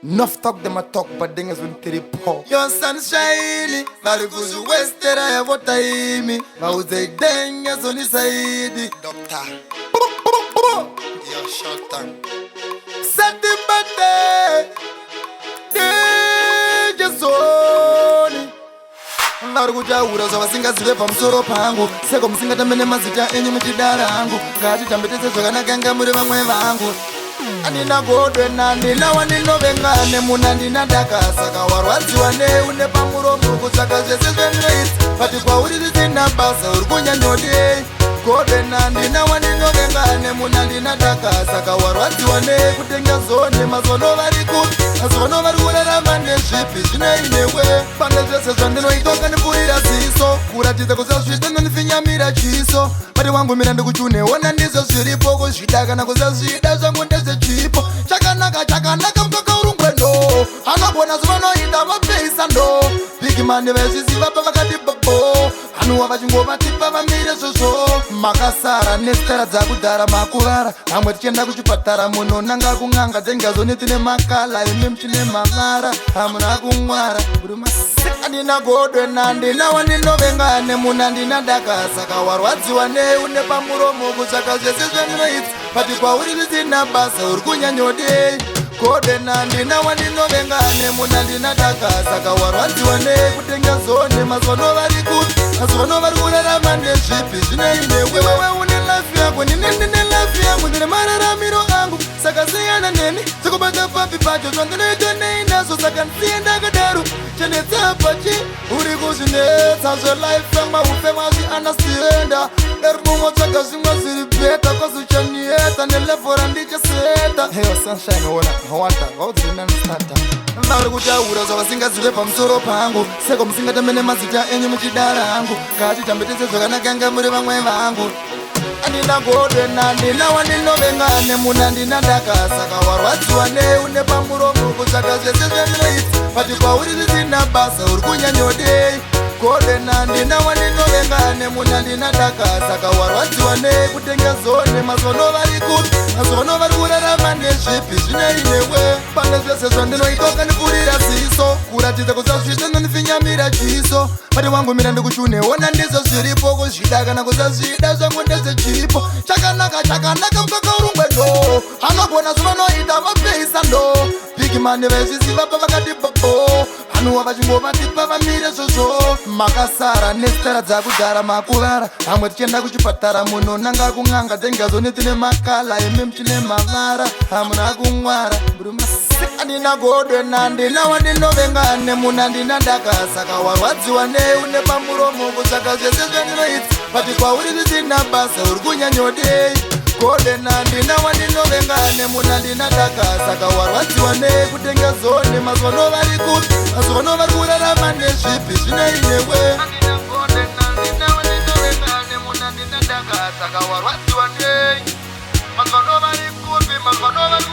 Enough talk them a talk, but things will tell you poor. Your sunshine, Marcus Wester, I have what I mean. Mauze Dengas on his side. Doctor, your short tongue. Set the bate. Just only. Naruja uraza vasinga zive pamusoro pangu seko musingatamene mazita enyu muchidara hangu ngatichambetese zvakanaka muri vamwe vangu andina godwe nandina wandinovengane muna ndinadaka saka warwadziwa neune pamuromo kutsvaka zvese zvemweisi pati kwauri risina basa uri kunyanyodei godwe nandina wandinovengane muna ndinadaka saka warwadziwa nei kutenga zone mazono vari kupi mazono vari kurarama nezvipi zvineinewe pane zvese zvandinoitoka ndipurira ziso kuratidza kusazvida nondifinyamira chiso pati wangu mira ndikuchuneona ndizvo zviripo kuzvida kana kusazvida zvangu ndezvechipo chakanaka mutoka urungwendo anogona zvavanoita vapeisa ndo bigimani vezviziva pavakati bobo hanuwa vachingovatipa vamire zvozvo makasara nesitara dzakudhara makuvara hamwe tichienda kuchipatara muno nanga kung'anga dzengazoni tine makala imi muchine mavara hamuna kumwara andina godwe nandina wandinovengane muna ndinadaka saka warwadziwa neune pamuromo kutsvaka zvese zvemnoitsi pati kwauri risina basa uri kunyanyodei godwe nandina wandinovengane muna ndinadaka saka warwadziwa nei kutenga zone mazono vari kupi mazono vari kurarama nezvipi zvineinewewewe une lafi yako ndine lafi yangu ndine mararamiro angu saka siyana neni sekubata papi pacho zvandinoita neinazo saka ndisiye ndakadaro chenetsa pachi uri kuzvinetsa zvelife yangu maupe mazvianastenda erimomotsvaga zvimwe zviri beta kwazuchanieta nelevhora ndichaseta heyo sunshine wona hawanta vaudzirinanistata vari kutaura zvavasingazive pamusoro pangu seko musingatamene mazita enyu muchidara hangu ngatitambetese zvakanaka muri vamwe vangu andina godwe nandina wandinovengane muna ndinadaka saka warwadziwa neune pamuromo kutsvaka zvese zvemnoitsi pati kwauri risina basa uri kunyanyodei godwe nandina wandinovengane muna ndinadaka saka warwadziwa nei kutenga zone mazono vari kupi mazono vari kurarama nezvipi zvineinewe pane zvese zvandinoitoka ndipurira ziso kuratidza kusazvida nondifinyamira chiso pati wangu mira ndikuchuneona ndizvo zviripo kuzvida kana kusazvida zvangu ndezvechipo chakanaka mutoka urungwendo anogona zvavanoita vapeisa ndo bigimani vezviziva pavakati bobo hanuwa vachingovatipa vamire zvozvo makasara nesitara dzakudhara makuvara hamwe tichienda kuchipatara muno nanga kung'anga dzengazoni tine makala imi muchine mavara hamuna kumwara andina godwe nandina wandinovengane muna ndinadaka saka warwadziwa neune pamuromo kutsvaka zvese zvemnoitsi pati kwauri risina basa uri kunyanyodei godwe nandina wandinovengane muna ndinadaka saka warwadziwa nei kutenga zone mazono vari kupi mazono vari kurarama nezvipi zvineinewe saka warwadziwa nei mazono vari kupi mazono vari